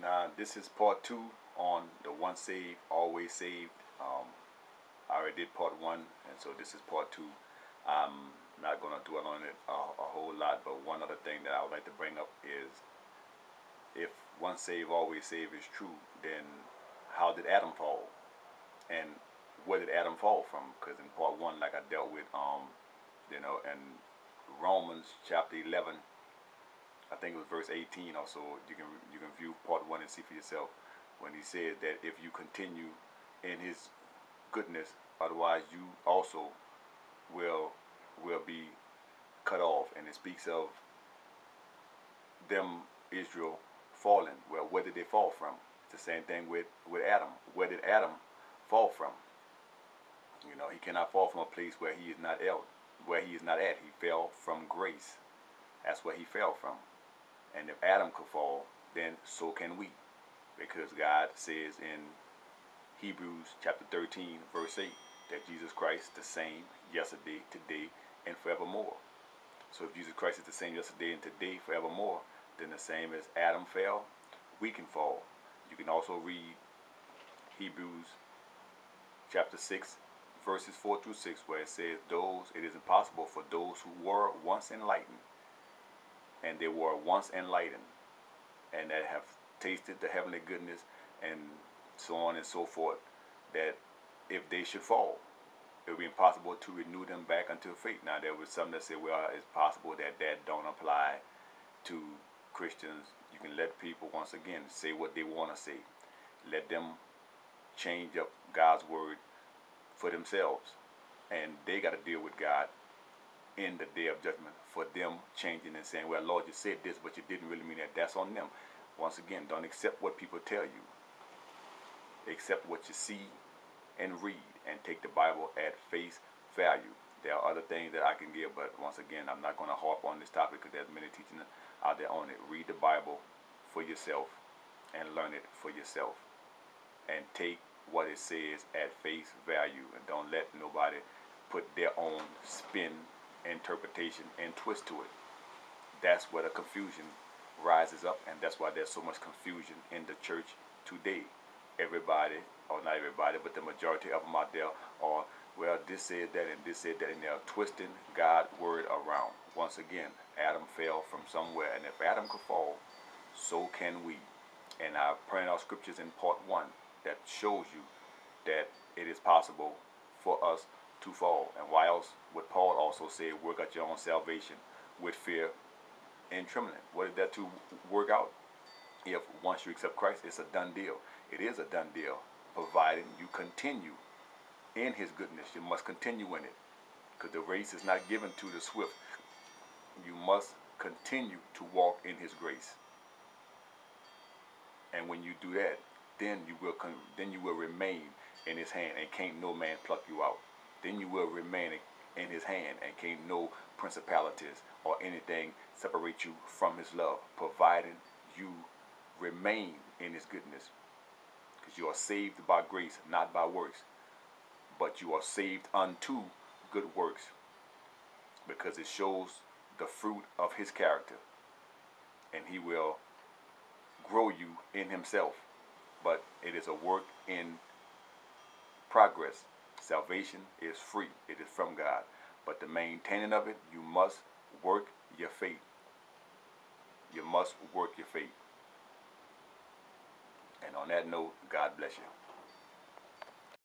Now, this is part two on the once saved, always saved. I already did part one, and so this is part two. I'm not going to dwell on it a whole lot, but one other thing that I would like to bring up is if once saved, always saved is true, then how did Adam fall? And where did Adam fall from? Because in part one, like I dealt with, in Romans chapter 11, I think it was verse 18 or so. You can view part one and see for yourself when he said that if you continue in his goodness, otherwise you also will be cut off. And it speaks of them, Israel, falling. Well, where did they fall from? It's the same thing with Adam. Where did Adam fall from? He cannot fall from a place where he is not at. He fell from grace. That's where he fell from. And if Adam could fall, then so can we. Because God says in Hebrews chapter 13, verse 8, that Jesus Christ is the same yesterday, today, and forevermore. So if Jesus Christ is the same yesterday and today, forevermore, then the same as Adam fell, we can fall. You can also read Hebrews chapter 6, verses 4 through 6, where it says, it is impossible for those who were once enlightened, and they were once enlightened, and that have tasted the heavenly goodness, and so on and so forth, that if they should fall, it would be impossible to renew them back unto faith. Now, there was some that say, well, it's possible that don't apply to Christians. You can let people, once again, say what they want to say. Let them change up God's word for themselves, and they got to deal with God in the day of judgment for them changing and saying, well, Lord, you said this, but you didn't really mean that. That's on them. Once again, don't accept what people tell you. Accept what you see and read, and take the Bible at face value. There are other things that I can give, but once again, I'm not going to harp on this topic because there's many teaching out there on it. Read the Bible for yourself and learn it for yourself, and take what it says at face value, and don't let nobody put their own spin, interpretation, and twist to it. That's where the confusion rises up, and that's why there's so much confusion in the church today. Everybody, or not everybody, but the majority of them out there are, well, this said that and this said that, and they're twisting God's word around. Once again, Adam fell from somewhere, and if Adam could fall, so can we. And I printed out scriptures in part one that shows you that it is possible for us to fall. And why else would Paul also say, work out your own salvation with fear and trembling? What is that to work out? If once you accept Christ, it's a done deal. It is a done deal, providing you continue in his goodness. You must continue in it, because the race is not given to the swift. You must continue to walk in his grace. And when you do that, then you will remain in his hand, and can't no man pluck you out. Then you will remain in his hand, and can't no principalities or anything separate you from his love, providing you remain in his goodness. Because you are saved by grace, not by works, but you are saved unto good works, because it shows the fruit of his character, and he will grow you in himself. But it is a work in progress. Salvation is free. It is from God. But the maintaining of it, you must work your faith. You must work your faith. And on that note, God bless you.